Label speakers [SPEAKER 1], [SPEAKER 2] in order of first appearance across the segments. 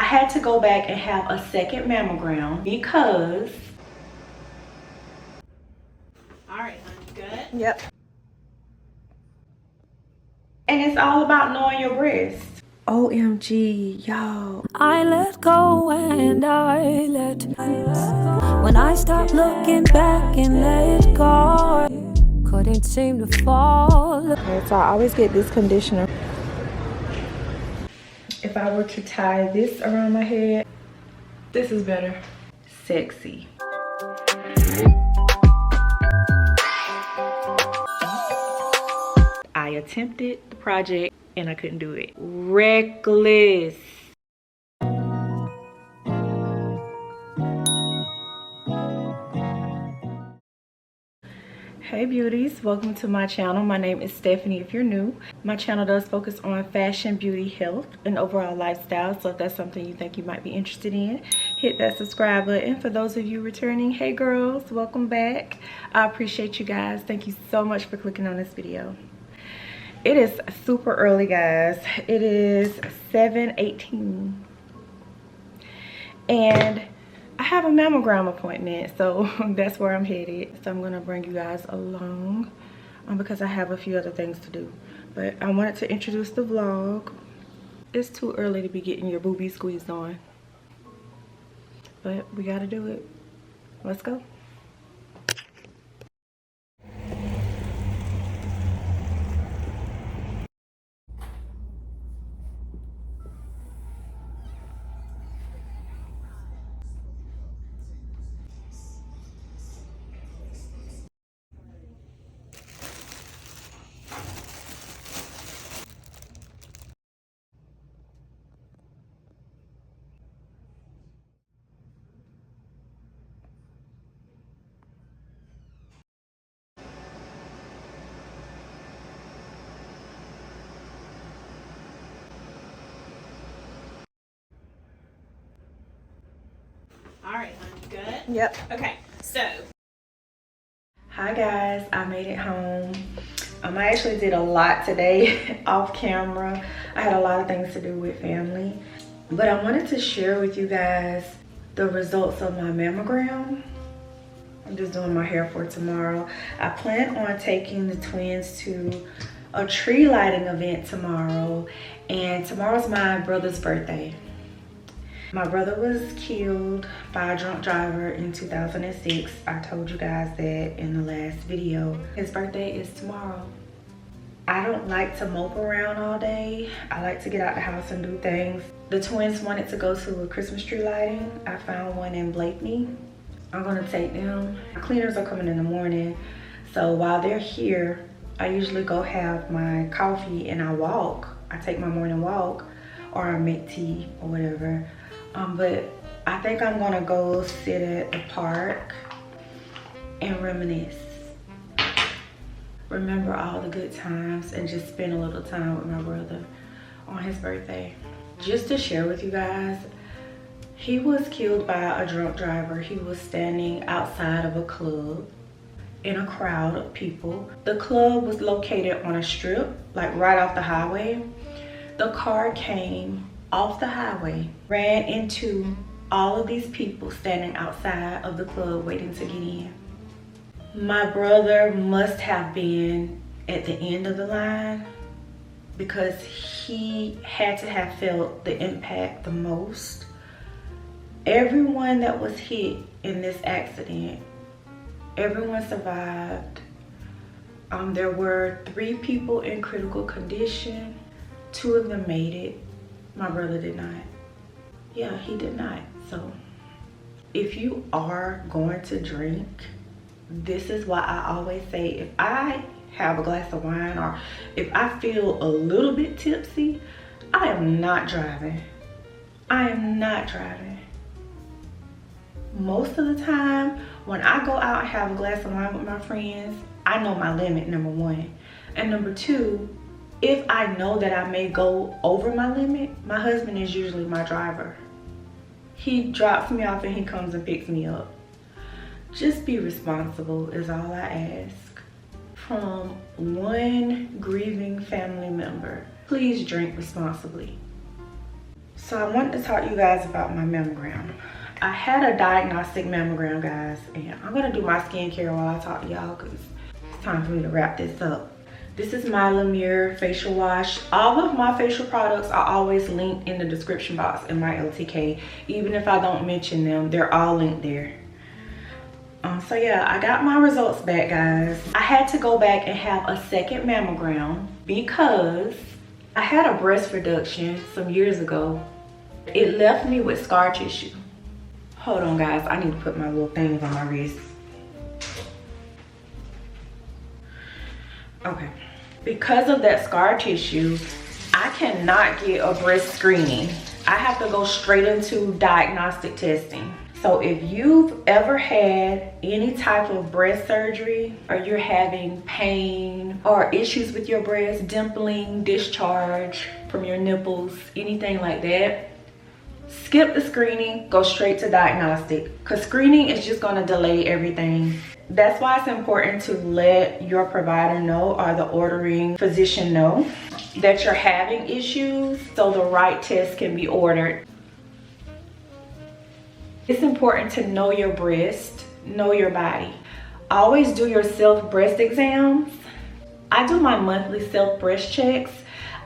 [SPEAKER 1] had to go back and have a second mammogram because... All right, honey, good? Yep. And it's all about knowing your breast. OMG, y'all.
[SPEAKER 2] I let go and I let when I stopped looking back and let go, couldn't seem to fall.
[SPEAKER 1] Okay, so I always get this conditioner. If I were to tie this around my head, this is better. Sexy. I attempted the project and I couldn't do it. Reckless. Hey beauties, welcome to my channel. My name is Stephanie if you're new. My channel does focus on fashion, beauty, health, and overall lifestyle. So if that's something you think you might be interested in, hit that subscribe button. For those of you returning, hey girls, welcome back. I appreciate you guys. Thank you so much for clicking on this video. It is super early, guys. It is 7:18 and I have a mammogram appointment, so that's where I'm headed. So I'm gonna bring you guys along because I have a few other things to do. But I wanted to introduce the vlog. It's too early to be getting your boobies squeezed on, but we gotta do it. Let's go. All right, honey, good? Yep. Okay, so. Hi guys, I made it home. I actually did a lot today off camera. I had a lot of things to do with family. But I wanted to share with you guys the results of my mammogram. I'm just doing my hair for tomorrow. I plan on taking the twins to a tree lighting event tomorrow. And tomorrow's my brother's birthday. My brother was killed by a drunk driver in 2006. I told you guys that in the last video. His birthday is tomorrow. I don't like to mope around all day. I like to get out the house and do things. The twins wanted to go to a Christmas tree lighting. I found one in Blakeney. I'm gonna take them. Cleaners are coming in the morning. So while they're here, I usually go have my coffee and I walk. I take my morning walk or I make tea or whatever. But I think I'm gonna go sit at the park and reminisce. Remember all the good times and just spend a little time with my brother on his birthday. Just to share with you guys, he was killed by a drunk driver. He was standing outside of a club in a crowd of people. The club was located on a strip, like right off the highway. The car came off the highway, ran into all of these people standing outside of the club waiting to get in. My brother must have been at the end of the line because he had to have felt the impact the most. Everyone that was hit in this accident, everyone survived. There were 3 people in critical condition. 2 of them made it. My brother did not. Yeah, he did not. So if you are going to drink, this is why I always say, if I have a glass of wine or if I feel a little bit tipsy, I am not driving. I am not driving. Most of the time when I go out and have a glass of wine with my friends, I know my limit, number 1. And number 2, if I know that I may go over my limit, my husband is usually my driver. He drops me off and he comes and picks me up. Just be responsible is all I ask from one grieving family member. Please drink responsibly. So I wanted to talk to you guys about my mammogram. I had a diagnostic mammogram, guys, and I'm gonna do my skincare while I talk to y'all because it's time for me to wrap this up. This is my Lemire facial wash. All of my facial products are always linked in the description box in my LTK. Even if I don't mention them, they're all linked there. So yeah, I got my results back, guys. I had to go back and have a second mammogram because I had a breast reduction some years ago. It left me with scar tissue. Hold on, guys, I need to put my little things on my wrist. Okay, because of that scar tissue, I cannot get a breast screening. I have to go straight into diagnostic testing. So if you've ever had any type of breast surgery, or you're having pain or issues with your breast, dimpling, discharge from your nipples, anything like that, skip the screening, go straight to diagnostic, because screening is just going to delay everything. That's why it's important to let your provider know, or the ordering physician know, that you're having issues so the right test can be ordered. It's important to know your breast, know your body. Always do your self breast exams. I do my monthly self breast checks.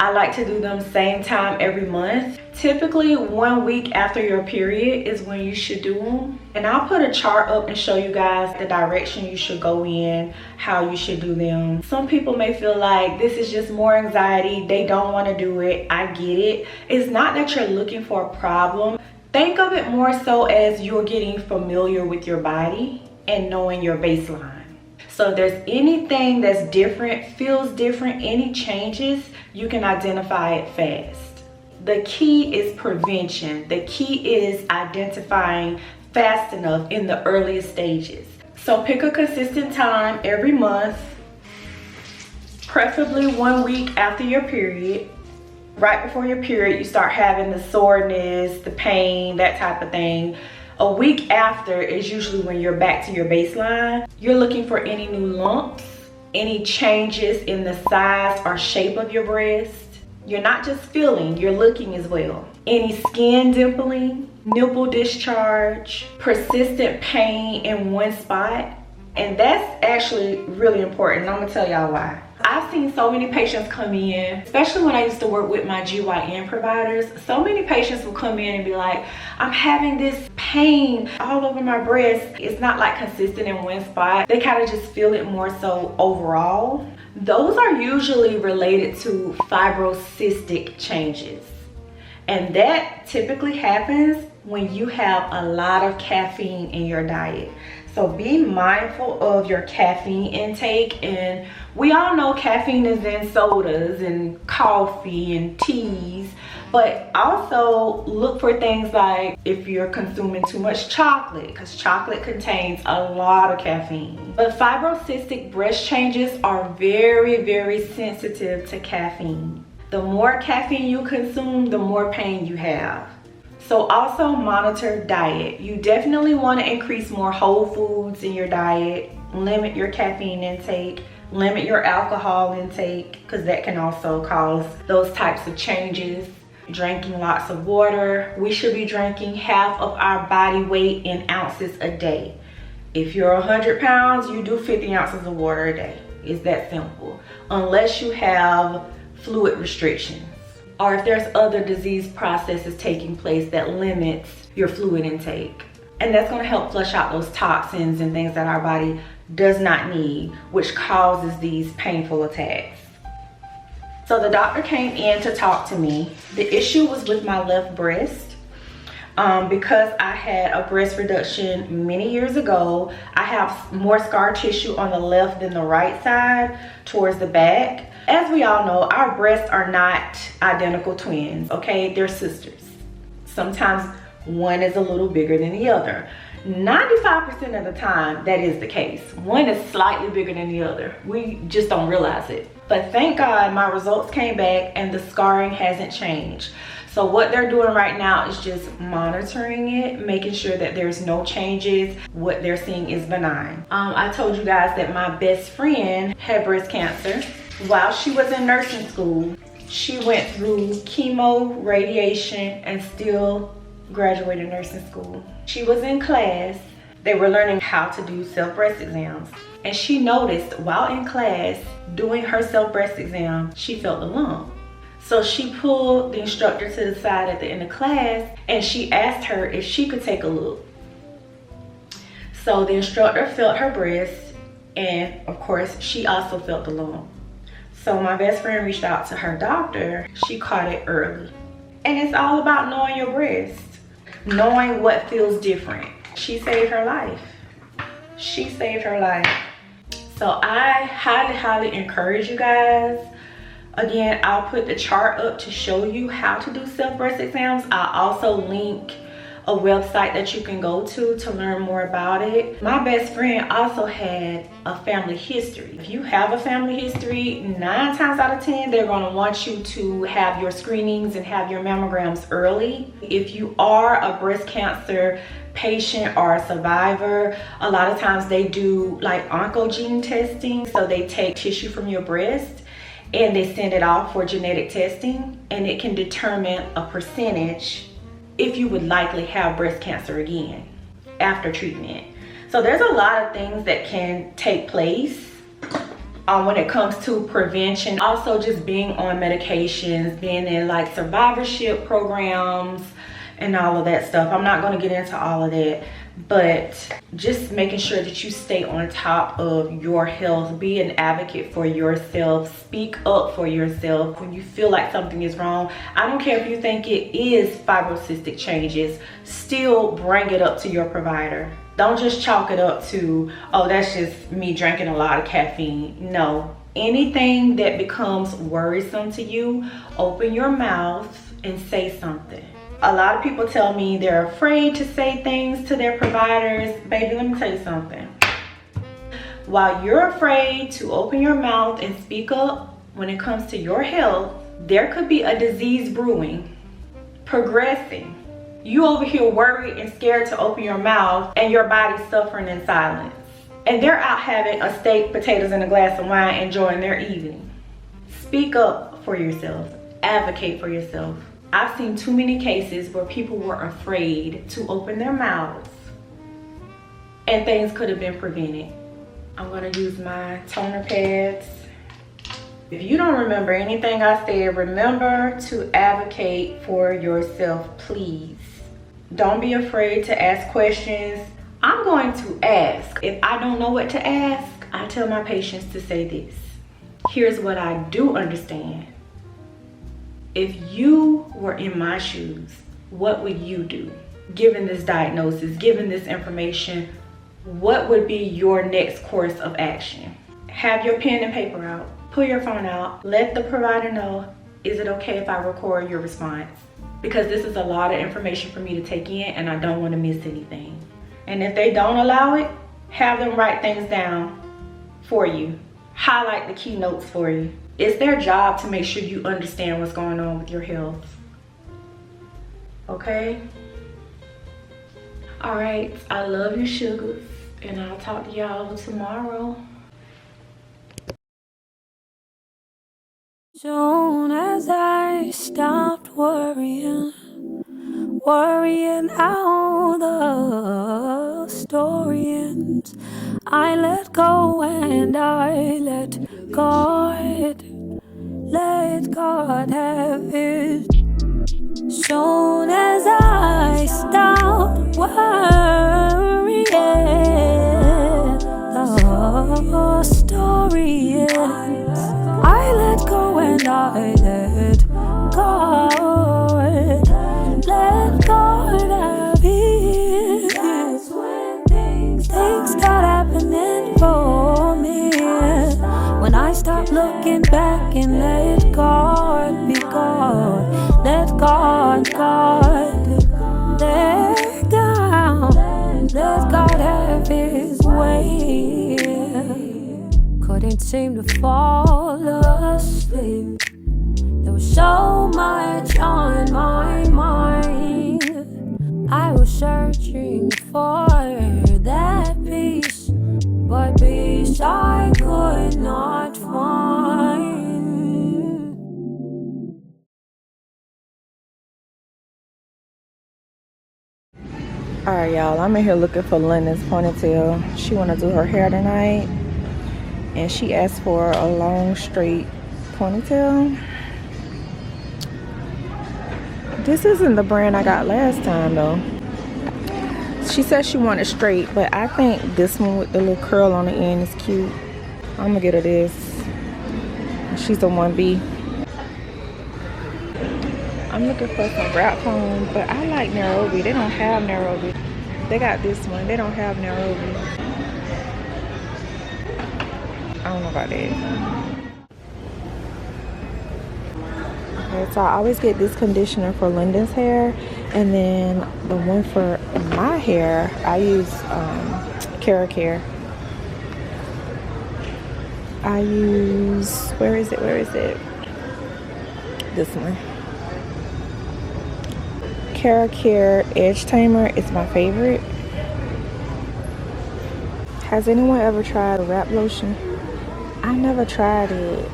[SPEAKER 1] I like to do them same time every month. Typically 1 week after your period is when you should do them. And I'll put a chart up and show you guys the direction you should go in, how you should do them. Some people may feel like this is just more anxiety, they don't want to do it. I get it. It's not that you're looking for a problem. Think of it more so as you're getting familiar with your body and knowing your baseline. So if there's anything that's different, feels different, any changes, you can identify it fast. The key is prevention. The key is identifying fast enough in the earliest stages. So pick a consistent time every month, preferably 1 week after your period. Right before your period, you start having the soreness, the pain, that type of thing. A week after is usually when you're back to your baseline. You're looking for any new lumps, any changes in the size or shape of your breast. You're not just feeling, you're looking as well. Any skin dimpling, nipple discharge, persistent pain in one spot. And that's actually really important. I'm gonna tell y'all why. I've seen so many patients come in, especially when I used to work with my GYN providers. So many patients will come in and be like, I'm having this pain all over my breast. It's not like consistent in one spot. They kind of just feel it more so overall. Those are usually related to fibrocystic changes. And that typically happens when you have a lot of caffeine in your diet. So be mindful of your caffeine intake, and we all know caffeine is in sodas and coffee and teas, but also look for things like if you're consuming too much chocolate, because chocolate contains a lot of caffeine. But fibrocystic breast changes are very, very sensitive to caffeine. The more caffeine you consume, the more pain you have. So also monitor diet. You definitely want to increase more whole foods in your diet, limit your caffeine intake, limit your alcohol intake, because that can also cause those types of changes. Drinking lots of water. We should be drinking half of our body weight in ounces a day. If you're 100 pounds, you do 50 ounces of water a day. It's that simple. Unless you have fluid restrictions, or if there's other disease processes taking place that limits your fluid intake. And that's gonna help flush out those toxins and things that our body does not need, which causes these painful attacks. So the doctor came in to talk to me. The issue was with my left breast. Because I had a breast reduction many years ago, I have more scar tissue on the left than the right side towards the back. As we all know, our breasts are not identical twins, okay? They're sisters. Sometimes one is a little bigger than the other. 95% of the time, that is the case. One is slightly bigger than the other. We just don't realize it. But thank God my results came back and the scarring hasn't changed. So what they're doing right now is just monitoring it, making sure that there's no changes. What they're seeing is benign. I told you guys that my best friend had breast cancer. While she was in nursing school, She went through chemo, radiation, and still graduated nursing school. She was in class. They were learning how to do self-breast exams. And she noticed while in class doing her self-breast exam, she felt a lump. So she pulled the instructor to the side at the end of class and she asked her if she could take a look. So the instructor felt her breast, and of course she also felt the lump. So my best friend reached out to her doctor. She caught it early. And it's all about knowing your breast, knowing what feels different. She saved her life. She saved her life. So I highly encourage you guys. Again, I'll put the chart up to show you how to do self-breast exams. I'll also link a website that you can go to learn more about it. My best friend also had a family history. If you have a family history, 9 times out of 10, they're gonna want you to have your screenings and have your mammograms early. If you are a breast cancer patient or a survivor, a lot of times they do like oncogene testing. So they take tissue from your breast and they send it off for genetic testing, and it can determine a percentage if you would likely have breast cancer again after treatment. So there's a lot of things that can take place when it comes to prevention. Also just being on medications, being in like survivorship programs and all of that stuff. I'm not going to get into all of that, but just making sure that you stay on top of your health. Be an advocate for yourself. Speak up for yourself when you feel like something is wrong. I don't care if you think it is fibrocystic changes, still bring it up to your provider. Don't just chalk it up to, oh, that's just me drinking a lot of caffeine. No, anything that becomes worrisome to you, open your mouth and say something. A lot of people tell me they're afraid to say things to their providers. Baby, let me tell you something. While you're afraid to open your mouth and speak up when it comes to your health, there could be a disease brewing, progressing. You over here worried and scared to open your mouth, and your body's suffering in silence. And they're out having a steak, potatoes, and a glass of wine, enjoying their evening. Speak up for yourself. Advocate for yourself. I've seen too many cases where people were afraid to open their mouths and things could have been prevented. I'm gonna use my toner pads. If you don't remember anything I said, remember to advocate for yourself, please. Don't be afraid to ask questions. I'm going to ask. If I don't know what to ask, I tell my patients to say this. Here's what I do understand. If you were in my shoes, what would you do? Given this diagnosis, given this information, what would be your next course of action? Have your pen and paper out. Pull your phone out. Let the provider know, is it okay if I record your response? Because this is a lot of information for me to take in and I don't want to miss anything. And if they don't allow it, have them write things down for you. Highlight the key notes for you. It's their job to make sure you understand what's going on with your health. Okay? All right, I love you, sugars, and I'll talk to y'all tomorrow.
[SPEAKER 2] Soon as I stopped worrying how the story ends, I let go and I let God have His. Soon as I stopped worrying, the story ends. I let go and I let God have His. That's when things start happening for me. When I stop looking back and let God be God, let God, let God have His way. Couldn't seem to fall asleep. There was so much on my mind. I was searching for that peace, but peace I could not find.
[SPEAKER 1] All right, y'all, I'm in here looking for London's ponytail. She want to do her hair tonight, and she asked for a long straight ponytail. This isn't the brand I got last time though. She said she wanted straight, but I think this one with the little curl on the end is cute. I'm gonna get her this. She's a 1B. I'm looking for some wrap foam, but I like Nairobi. They don't have Nairobi. They got this one. They don't have Nairobi. I don't know about that. Okay, so I always get this conditioner for Lyndon's hair, and then the one for my hair, I use Cara Care. I use, where is it? This one. Cara Care Edge Tamer is my favorite. Has anyone ever tried a wrap lotion? I never tried it.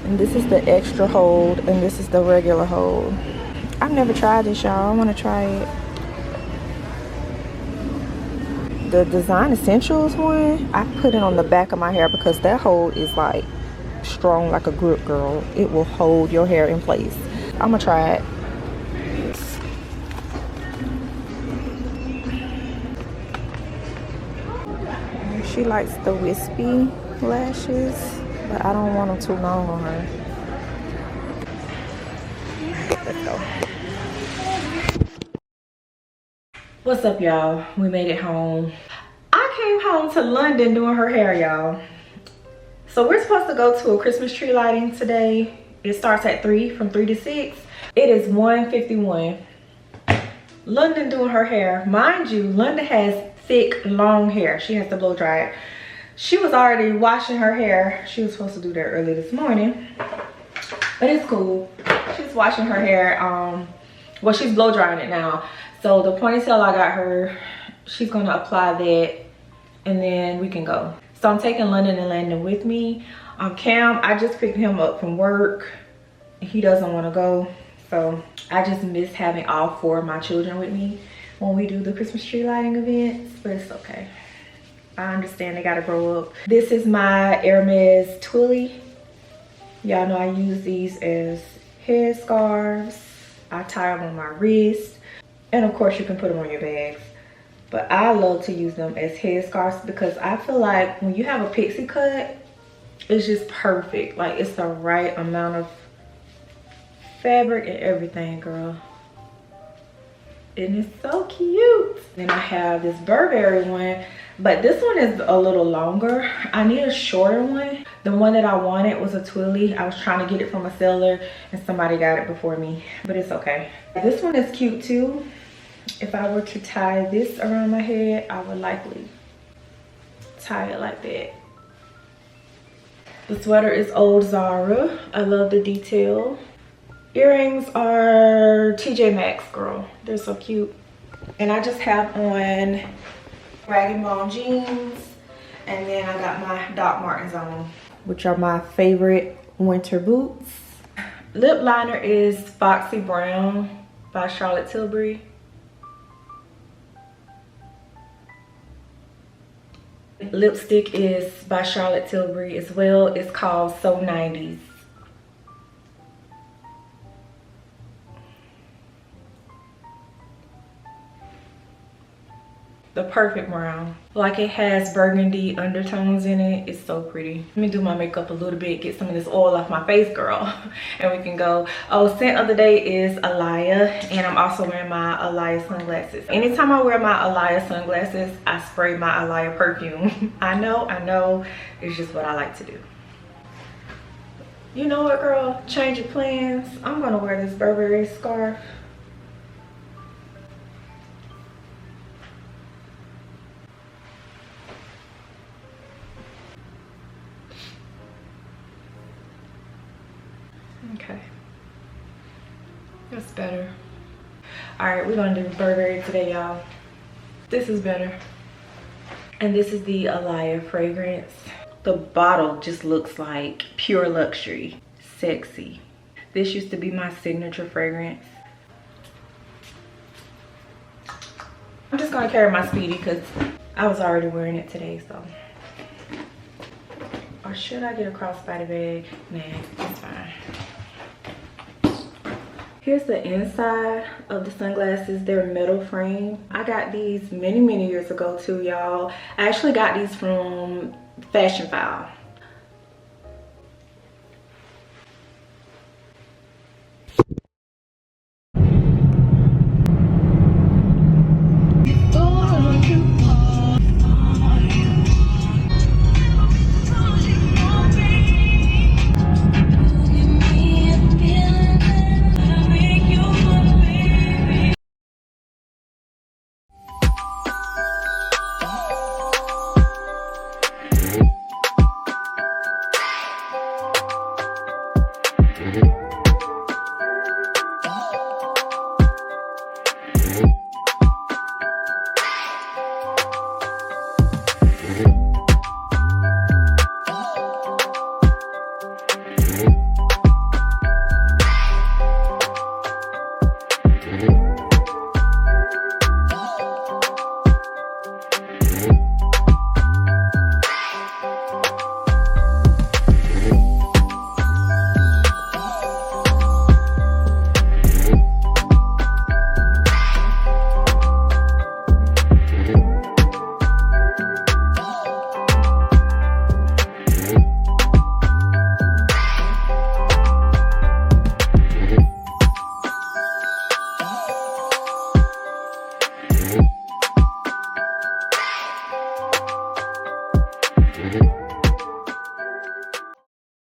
[SPEAKER 1] And this is the extra hold, and this is the regular hold. I've never tried this, y'all. I want to try it. The Design Essentials one, I put it on the back of my hair because that hold is like strong like a grip, girl. It will hold your hair in place. I'm gonna try it. She likes the wispy lashes, but I don't want them too long on her. Let's go. What's up, y'all? We made it home. I came home to London doing her hair, y'all. So we're supposed to go to a Christmas tree lighting today. It starts at 3, from 3 to 6. It is 1:51. London doing her hair. Mind you, London has thick, long hair. She has to blow dry it. She was already washing her hair. She was supposed to do that early this morning, but it's cool. She's washing her hair. Well, she's blow drying it now. So the ponytail I got her, she's gonna apply that, and then we can go. So I'm taking London and Landon with me. Cam, I just picked him up from work. He doesn't want to go, so I just miss having all 4 of my children with me when we do the Christmas tree lighting events, but it's okay. I understand they gotta grow up. This is my Hermes Twilly. Y'all know I use these as head scarves. I tie them on my wrist, and of course you can put them on your bags. But I love to use them as head scarves because I feel like when you have a pixie cut, it's just perfect. Like, it's the right amount of fabric and everything, girl. And it's so cute. Then I have this Burberry one, but this one is a little longer. I need a shorter one. The one that I wanted was a Twilly. I was trying to get it from a seller and somebody got it before me, but it's okay. This one is cute too. If I were to tie this around my head, I would likely tie it like that. The sweater is old Zara. I love the detail. Earrings are TJ Maxx, girl. They're so cute. And I just have on Rag & Bone jeans, and then I got my Doc Martens on, which are my favorite winter boots. Lip liner is Foxy Brown by Charlotte Tilbury. Lipstick is by Charlotte Tilbury as well. It's called So 90s. The perfect brown. Like, it has burgundy undertones in it. It's so pretty. Let me do my makeup a little bit, get some of this oil off my face, girl, and we can go. Oh, scent of the day is Alaya, and I'm also wearing my Alaya sunglasses. Anytime I wear my Alaya sunglasses, I spray my Alaya perfume. I know, it's just what I like to do. You know what, girl? Change your plans. I'm gonna wear this Burberry scarf. Okay, that's better. All right, we're gonna do Burberry today, y'all. This is better. And this is the Alaya fragrance. The bottle just looks like pure luxury, sexy. This used to be my signature fragrance. I'm just gonna carry my Speedy because I was already wearing it today, so. Or should I get a crossbody bag? Nah, it's fine. Here's the inside of the sunglasses. They're metal frame. I got these many years ago too, y'all. I actually got these from Fashion File.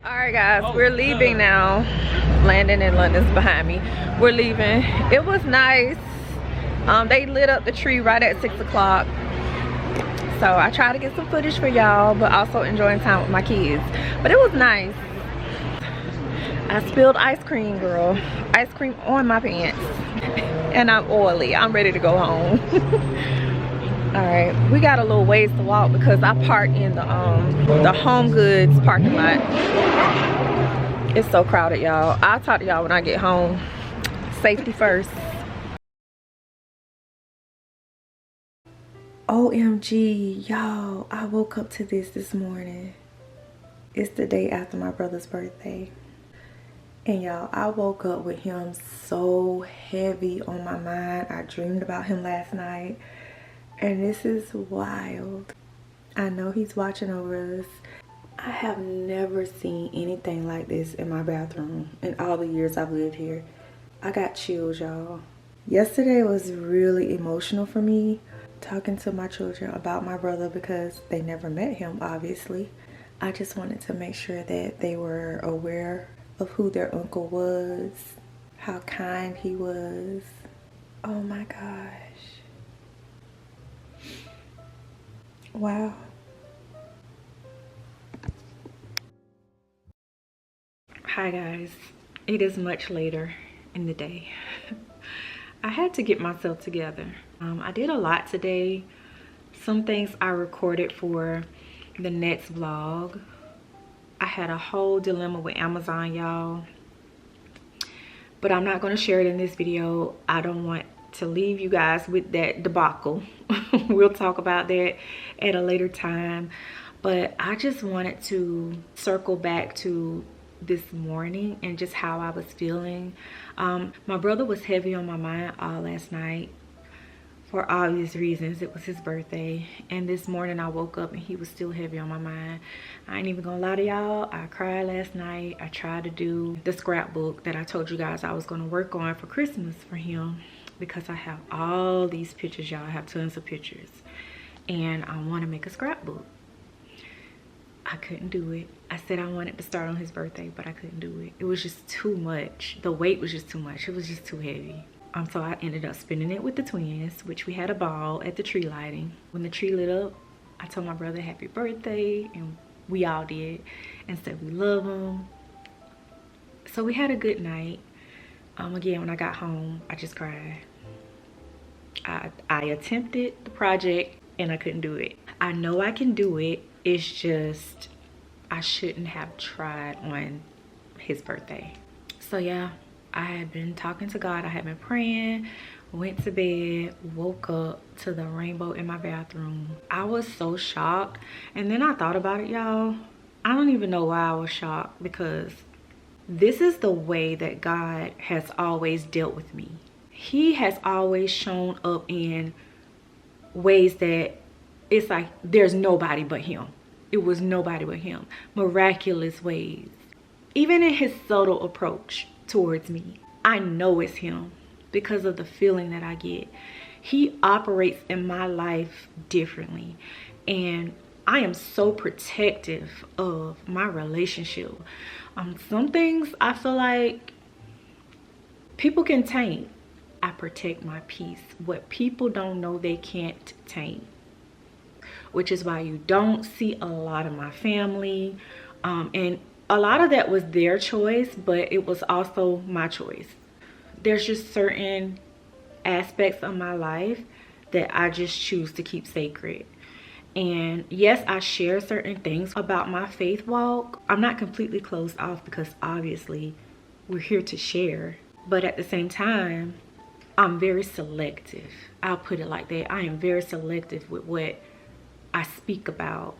[SPEAKER 1] Alright guys, we're leaving now. Landon and London's behind me. We're leaving. It was nice. They lit up the tree right at 6 o'clock. So I tried to get some footage for y'all, but also enjoying time with my kids. But it was nice. I spilled ice cream, girl. Ice cream on my pants. And I'm oily. I'm ready to go home. Alright, we got a little ways to walk because I parked in the Home Goods parking lot. It's so crowded, y'all. I'll talk to y'all when I get home. Safety first. OMG, y'all, I woke up to this morning. It's the day after my brother's birthday. And y'all, I woke up with him so heavy on my mind. I dreamed about him last night. And this is wild. I know he's watching over us. I have never seen anything like this in my bathroom in all the years I've lived here. I got chills, y'all. Yesterday was really emotional for me, talking to my children about my brother because they never met him, obviously. I just wanted to make sure that they were aware of who their uncle was, how kind he was. Oh my gosh. Wow. Hi guys, it is much later in the day. I had to get myself together. I did a lot today. Some things I recorded for the next vlog. I had a whole dilemma with Amazon, y'all, but I'm not going to share it in this video. I don't want to leave you guys with that debacle. We'll talk about that at a later time, but I just wanted to circle back to this morning and just how I was feeling. My brother was heavy on my mind all last night for obvious reasons. It was his birthday, and this morning I woke up and he was still heavy on my mind. I ain't even gonna lie to y'all, I cried last night. I tried to do the scrapbook that I told you guys I was gonna work on for Christmas for him, because I have all these pictures, y'all. I have tons of pictures and I want to make a scrapbook. I couldn't do it. I said I wanted to start on his birthday, but I couldn't do it. It was just too much. The weight was just too much. It was just too heavy. So I ended up spending it with the twins, which we had a ball at the tree lighting. When the tree lit up, I told my brother happy birthday, and we all did, and said we love him. So we had a good night. Again, when I got home, I just cried. I attempted the project and I couldn't do it. I know I can do it. It's just I shouldn't have tried on his birthday. So yeah, I had been talking to God. I had been praying went to bed, woke up to the rainbow in my bathroom. I was so shocked. And then I thought about it, y'all. I don't even know why I was shocked, because this is the way that God has always dealt with me. He has always shown up in ways that it's like there's nobody but him. It was nobody but him. Miraculous ways. Even in his subtle approach towards me, I know it's him because of the feeling that I get. He operates in my life differently. And I am so protective of my relationship. Some things I feel like people can taint. I protect my peace. What people don't know, they can't taint. Which is why you don't see a lot of my family. And a lot of that was their choice, but it was also my choice. There's just certain aspects of my life that I just choose to keep sacred. And yes, I share certain things about my faith walk. I'm not completely closed off, because obviously we're here to share. But at the same time, I'm very selective. I'll put it like that. I am very selective with what I speak about.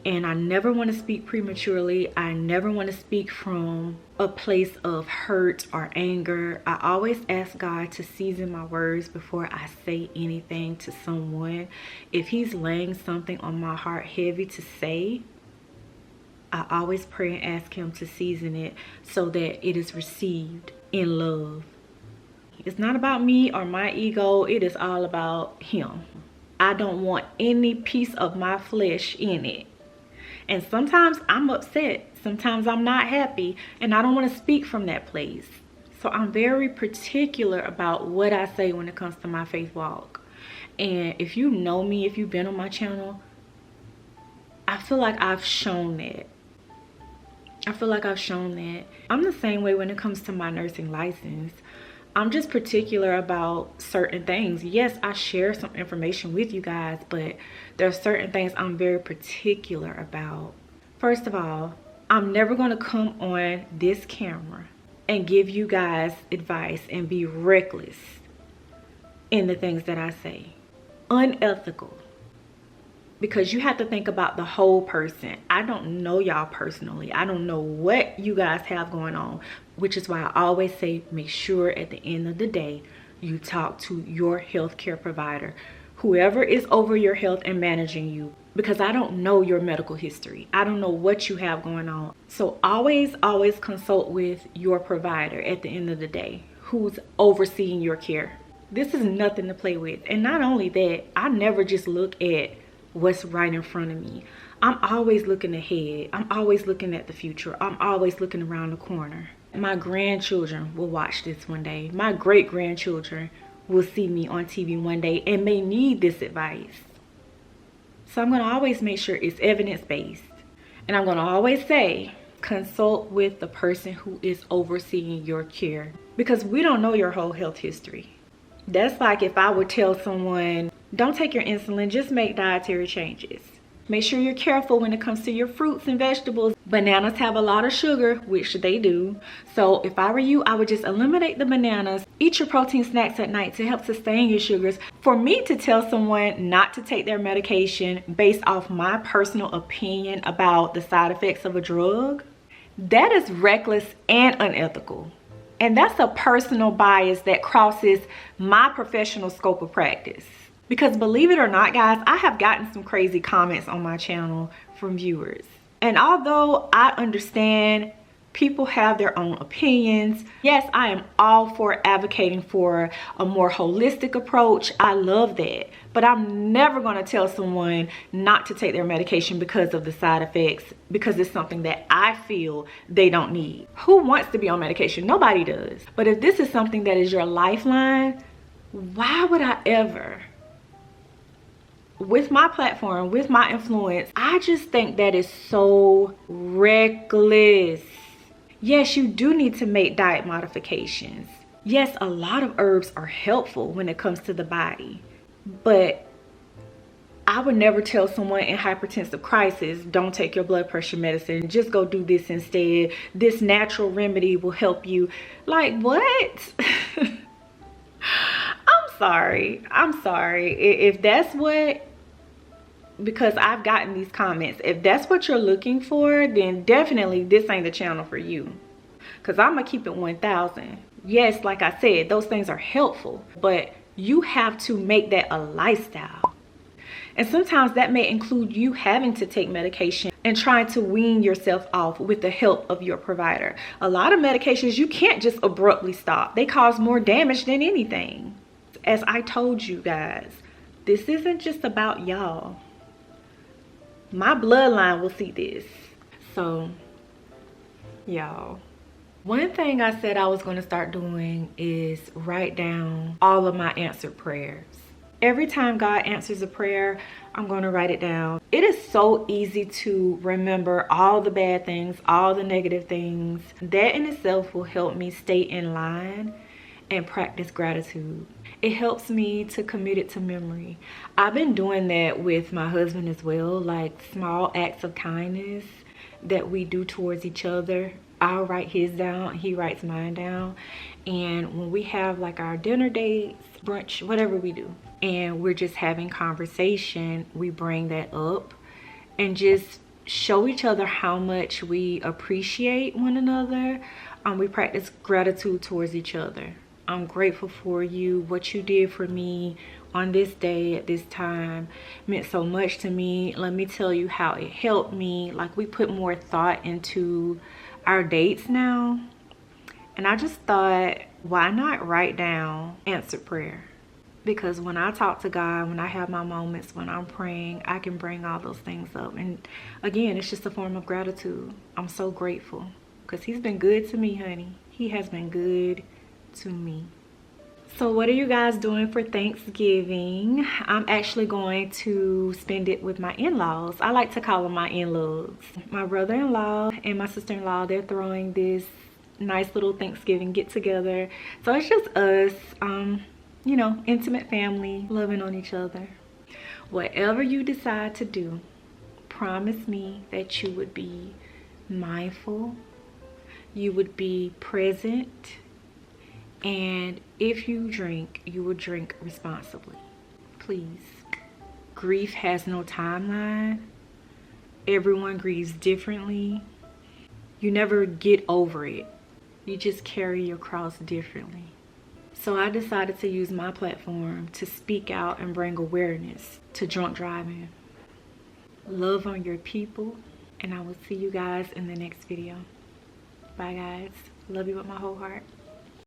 [SPEAKER 1] And I never want to speak prematurely. I never want to speak from a place of hurt or anger. I always ask God to season my words before I say anything to someone. If he's laying something on my heart heavy to say, I always pray and ask him to season it so that it is received in love. It's not about me or my ego. It is all about him. I don't want any piece of my flesh in it. And sometimes I'm upset. Sometimes I'm not happy. And I don't want to speak from that place. So I'm very particular about what I say when it comes to my faith walk. And if you know me, if you've been on my channel, I feel like I've shown that. I'm the same way when it comes to my nursing license. I'm just particular about certain things. Yes, I share some information with you guys, but there are certain things I'm very particular about. First of all, I'm never going to come on this camera and give you guys advice and be reckless in the things that I say. Unethical. Because you have to think about the whole person. I don't know y'all personally. I don't know what you guys have going on, which is why I always say make sure at the end of the day you talk to your healthcare provider, whoever is over your health and managing you, because I don't know your medical history. I don't know what you have going on. So always consult with your provider at the end of the day, who's overseeing your care. This is nothing to play with. And not only that, I never just look at what's right in front of me. I'm always looking ahead. I'm always looking at the future. I'm always looking around the corner. My grandchildren will watch this one day. My great grandchildren will see me on TV one day and may need this advice. So I'm going to always make sure it's evidence-based. And I'm going to always say, consult with the person who is overseeing your care, because we don't know your whole health history. That's like if I would tell someone, don't take your insulin, just make dietary changes. Make sure you're careful when it comes to your fruits and vegetables. Bananas have a lot of sugar, which they do. So if I were you, I would just eliminate the bananas. Eat your protein snacks at night to help sustain your sugars. For me to tell someone not to take their medication based off my personal opinion about the side effects of a drug, that is reckless and unethical. And that's a personal bias that crosses my professional scope of practice. Because believe it or not, guys, I have gotten some crazy comments on my channel from viewers. And although I understand people have their own opinions, yes, I am all for advocating for a more holistic approach. I love that. But I'm never going to tell someone not to take their medication because of the side effects, because it's something that I feel they don't need. Who wants to be on medication? Nobody does. But if this is something that is your lifeline, why would I ever? With my platform, with my influence, I just think that is so reckless. Yes, you do need to make diet modifications. Yes, a lot of herbs are helpful when it comes to the body. But I would never tell someone in hypertensive crisis, don't take your blood pressure medicine. Just go do this instead. This natural remedy will help you. Like, what? sorry. I'm sorry. If that's what, because I've gotten these comments, if that's what you're looking for, then definitely this ain't the channel for you. Because I'm going to keep it 1000. Yes, like I said, those things are helpful, but you have to make that a lifestyle. And sometimes that may include you having to take medication and trying to wean yourself off with the help of your provider. A lot of medications you can't just abruptly stop. They cause more damage than anything. As I told you guys, this isn't just about y'all. My bloodline will see this. So, y'all, one thing I said I was going to start doing is write down all of my answered prayers. Every time God answers a prayer, I'm going to write it down. It is so easy to remember all the bad things, all the negative things. That in itself will help me stay in line and practice gratitude. It helps me to commit it to memory. I've been doing that with my husband as well, like small acts of kindness that we do towards each other. I'll write his down, he writes mine down. And when we have like our dinner dates, brunch, whatever we do, and we're just having conversation, we bring that up and just show each other how much we appreciate one another. We practice gratitude towards each other. I'm grateful for you. What you did for me on this day at this time meant so much to me. Let me tell you how it helped me. Like, we put more thought into our dates now. And I just thought, why not write down answered prayer? Because when I talk to God, when I have my moments, when I'm praying, I can bring all those things up. And again, it's just a form of gratitude. I'm so grateful because he's been good to me, honey. He has been good to me. So what are you guys doing for Thanksgiving? I'm actually going to spend it with my in-laws. I like to call them my in-laws. My brother-in-law and my sister-in-law, they're throwing this nice little Thanksgiving get together. So it's just us, you know, intimate family, loving on each other. Whatever you decide to do, promise me that you would be mindful, you would be present, and if you drink, you will drink responsibly. Please. Grief has no timeline. Everyone grieves differently. You never get over it. You just carry your cross differently. So I decided to use my platform to speak out and bring awareness to drunk driving. Love on your people, and I will see you guys in the next video. Bye guys. Love you with my whole heart.